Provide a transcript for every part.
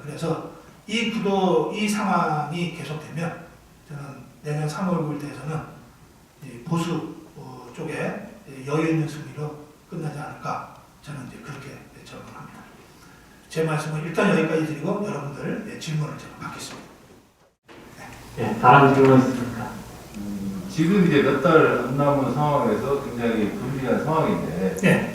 그래서 이 상황이 계속되면 저는 내년 3월 9일 대선은 보수 쪽에 여유 있는 승리로 끝나지 않을까 저는 이제 그렇게 전망합니다. 제 말씀은 일단 여기까지 드리고 여러분들 질문을 제가 받겠습니다. 네, 다른 질문 있습니까? 지금 이제 몇 달 안 남은 상황에서 굉장히 불리한 상황인데, 네.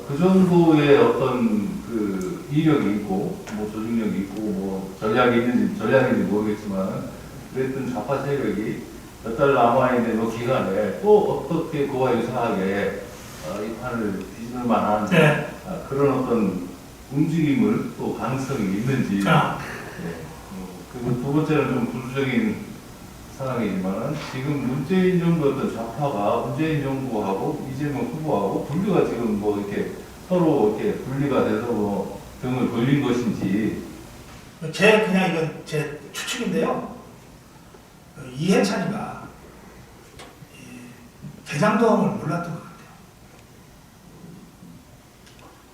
그 정도의 어떤 그 이력이 있고, 뭐 조직력이 있고, 뭐 전략인지 모르겠지만, 그랬던 좌파 세력이 몇 달 남아있는 그 기간에 또 어떻게 그와 유사하게 이 판을 뒤집을 만한 네. 그런 어떤 움직임을 또 가능성이 있는지. 네. 그리고 두 번째는 좀 부수적인 상황이지만은 지금 문재인 정부 어떤 좌파가 문재인 정부하고 이재명 후보하고 분류가 지금 뭐 이렇게 서로 이렇게 분리가 돼서 뭐 등을 돌린 것인지. 그냥 이건 제 추측인데요. 이해찬이가 대장동을 몰랐던 것 같아요.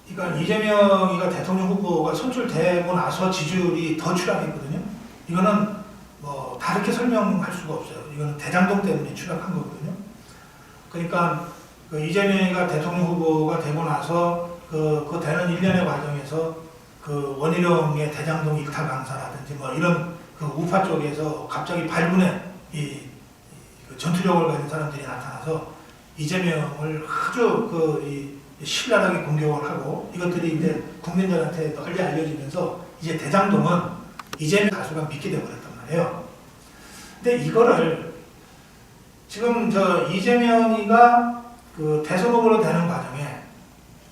그러니까 이재명이가 대통령 후보가 선출되고 나서 지지율이 더 추락했거든요. 이거는 뭐 다르게 설명할 수가 없어요. 이거는 대장동 때문에 추락한 거거든요. 그러니까 그 이재명이가 대통령 후보가 되고 나서 그 되는 일련의 과정에서 그 원희룡의 대장동 일타 강사라든지 뭐 이런 그 우파 쪽에서 갑자기 발군의 그 전투력을 가진 사람들이 나타나서 이재명을 아주 신랄하게 공격을 하고 이것들이 이제 국민들한테 널리 알려지면서 이제 대장동은 이재명 다수가 믿게 되어버렸단 말이에요. 근데 이거를 지금 이재명이가 그 대선 후보로 되는 과정에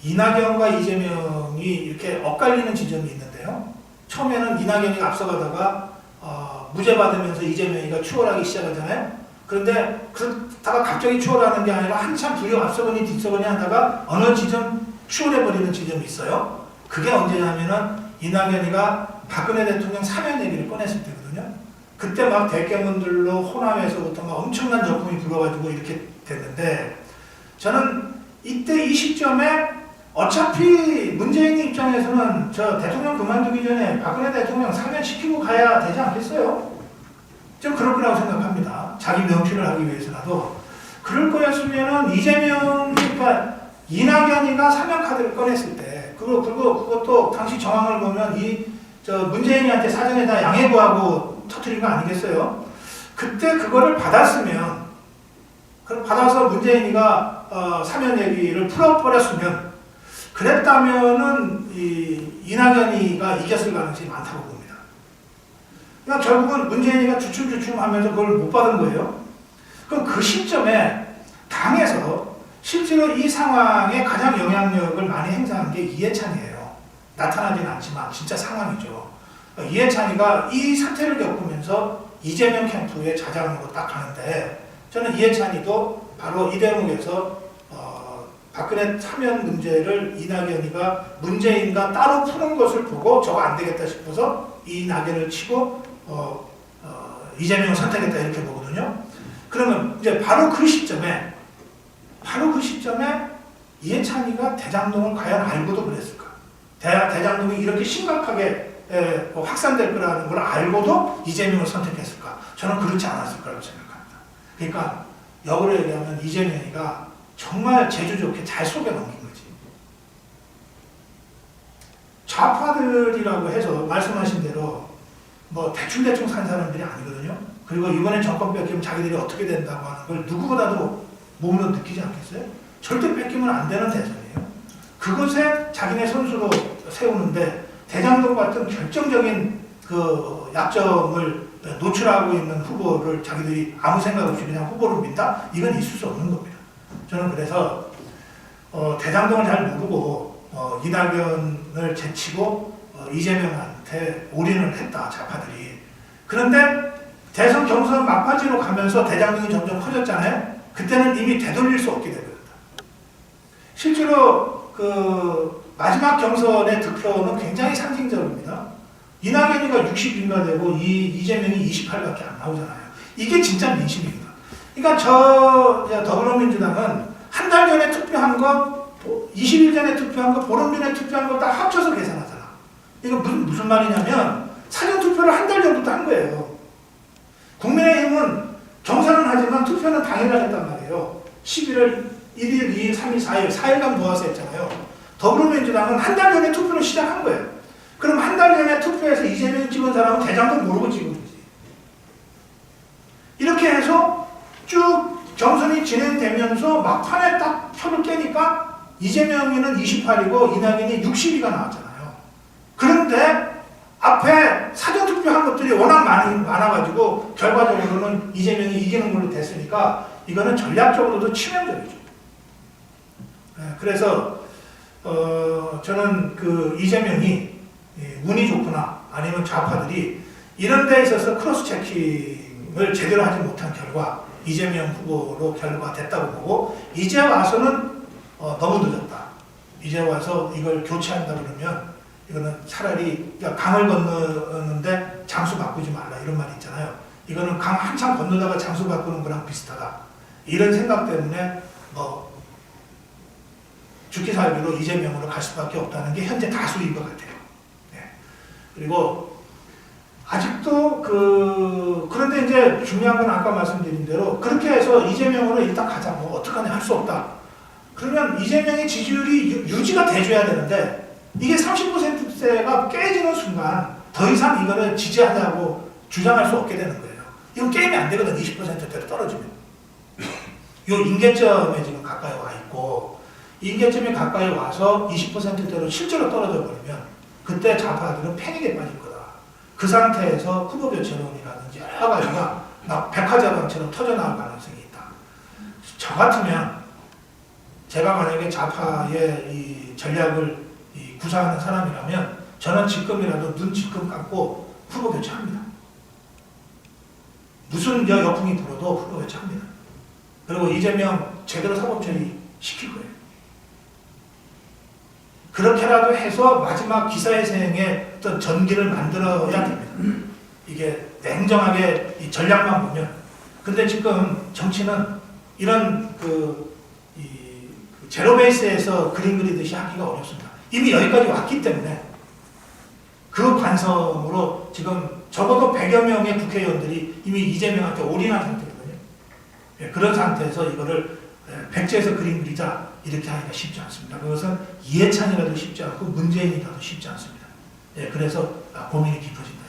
이낙연과 이재명이 이렇게 엇갈리는 지점이 있는데요. 처음에는 이낙연이가 앞서가다가 무죄 받으면서 이재명이가 추월하기 시작하잖아요. 그런데 그러다가 갑자기 추월하는 게 아니라 한참 둘이 앞서거니 뒤서거니 하다가 어느 지점 추월해버리는 지점이 있어요. 그게 언제냐면은 이낙연이가 박근혜 대통령 사면 얘기를 꺼냈을 때거든요. 그때 막 대깨문들로 호남에서부터 막 엄청난 적군이 불어가지고 이렇게 됐는데 저는 이때 이 시점에 어차피 문재인 입장에서는 저 대통령 그만두기 전에 박근혜 대통령 사면시키고 가야 되지 않겠어요? 좀 그럴 거라고 생각합니다. 자기 명취를 하기 위해서라도. 그럴 거였으면은 그러니까 이낙연이가 사면 카드를 꺼냈을 때 그것도 당시 정황을 보면 문재인이한테 사전에 다 양해구하고 터뜨린 거 아니겠어요? 그때 그거를 받았으면 받아서 문재인이가 사면 얘기를 풀어버렸으면 그랬다면은 이낙연이가 이겼을 가능성이 많다고 봅니다. 그러니까 결국은 문재인이가 주춤주춤하면서 그걸 못 받은 거예요. 그럼 그 시점에 당에서 실제로 이 상황에 가장 영향력을 많이 행사한 게 이해찬이에요. 나타나지는 않지만 진짜 상황이죠. 그러니까 이해찬이가 이 사태를 겪으면서 이재명 캠프의 자장으로 딱 가는데 저는 이해찬이도 바로 이 대목에서 박근혜 사면 문제를 이낙연이가 문재인과 따로 푸는 것을 보고 저거 안 되겠다 싶어서 이낙연을 치고 이재명을 선택했다 이렇게 보거든요. 그러면 이제 바로 그 시점에 이해찬이가 대장동을 과연 알고도 그랬을까? 대장동이 이렇게 심각하게 확산될 거라는 걸 알고도 이재명을 선택했을까? 저는 그렇지 않았을 거라고 생각합니다. 그러니까 역으로 얘기하면 이재명이가 정말 재주 좋게 잘 속여 넘긴 거지. 좌파들이라고 해서 말씀하신 대로 뭐 대충 산 사람들이 아니거든요. 그리고 이번에 정권 뺏기면 자기들이 어떻게 된다고 하는 걸 누구보다도 몸으로 느끼지 않겠어요? 절대 뺏기면 안 되는 대선이에요. 그것에 자기네 선수로 세우는데 대장동 같은 결정적인 그 약점을 노출하고 있는 후보를 자기들이 아무 생각 없이 그냥 후보를 민다? 이건 있을 수 없는 겁니다. 저는 그래서 대장동을 잘 모르고 이낙연을 제치고 이재명한테 올인을 했다, 좌파들이. 그런데 대선 경선 막바지로 가면서 대장동이 점점 커졌잖아요. 그때는 이미 되돌릴 수 없게 되거든요. 실제로 그 마지막 경선의 득표는 굉장히 상징적입니다. 이낙연이가 60인가 되고 이재명이 28밖에 안 나오잖아요. 이게 진짜 민심입니다. 그러니까 더불어민주당은 한 달 전에 투표한 거, 20일 전에 투표한 거, 보름 전에 투표한 거 다 합쳐서 계산하잖아. 이거 무슨 말이냐면 사전투표를 한 달 전부터 한 거예요. 국민의힘은 경선은 하지만 투표는 당일날 했단 말이에요. 11월 1일, 2일, 3일, 4일, 4일간 모아서 했잖아요. 더불어민주당은 한 달 전에 투표를 시작한 거예요. 그럼 한 달 전에 투표해서 이재명 찍은 사람은 대장동 모르고 찍은 거지. 이렇게 해서 쭉 경선이 진행되면서 막판에 딱 표를 깨니까 이재명이는 28이고 이낙연이 62가 나왔잖아요. 그런데 앞에 사전투표한 것들이 워낙 많아가지고 결과적으로는 이재명이 이기는 걸로 됐으니까 이거는 전략적으로도 치명적이죠. 그래서 저는 그 이재명이 운이 좋구나 아니면 좌파들이 이런 데 있어서 크로스 체킹을 제대로 하지 못한 결과 이재명 후보로 결과됐다고 보고 이제 와서는 너무 늦었다. 이제 와서 이걸 교체한다 그러면 이거는 차라리 강을 건너는데 장수 바꾸지 말라 이런 말이 있잖아요. 이거는 강 한참 건너다가 장수 바꾸는 거랑 비슷하다. 이런 생각 때문에 죽기 살기로 이재명으로 갈 수밖에 없다는 게 현재 다수인 것 같아요. 네. 그리고 아직도 그런데 이제 중요한 건 아까 말씀드린 대로 그렇게 해서 이재명으로 일단 가자. 어떡하냐 할 수 없다. 그러면 이재명의 지지율이 유지가 돼줘야 되는데 이게 30%대가 깨지는 순간 더 이상 이거를 지지하자고 주장할 수 없게 되는 거예요. 이건 게임이 안 되거든. 20%대로 떨어지면. 이 임계점에 지금 가까이 와 있고 임계점에 가까이 와서 20%대로 실제로 떨어져 버리면 그때 좌파들은 패닉에 빠질 거다. 그 상태에서 후보 교체론이라든지 여러 가지가 막 백화점처럼 터져나올 가능성이 있다. 저 같으면 제가 만약에 좌파의 이 전략을 구사하는 사람이라면 저는 지금이라도 눈 지금 감고 후보 교체합니다. 무슨 역풍이 불어도 후보 교체합니다. 그리고 이재명 제대로 사법 처리 시킬 거예요. 그렇게라도 해서 마지막 기사회생의 어떤 전기를 만들어야 됩니다. 이게 냉정하게 이 전략만 보면. 근데 지금 정치는 이런 제로 베이스에서 그림 그리듯이 하기가 어렵습니다. 이미 여기까지 왔기 때문에 그 관성으로 지금 적어도 100여 명의 국회의원들이 이미 이재명한테 올인한 상태거든요. 그런 상태에서 이거를 백지에서 그림 그리자 이렇게 하기가 쉽지 않습니다. 그것은 이해찬이라도 쉽지 않고 문재인이라도 쉽지 않습니다. 그래서 고민이 깊어진다.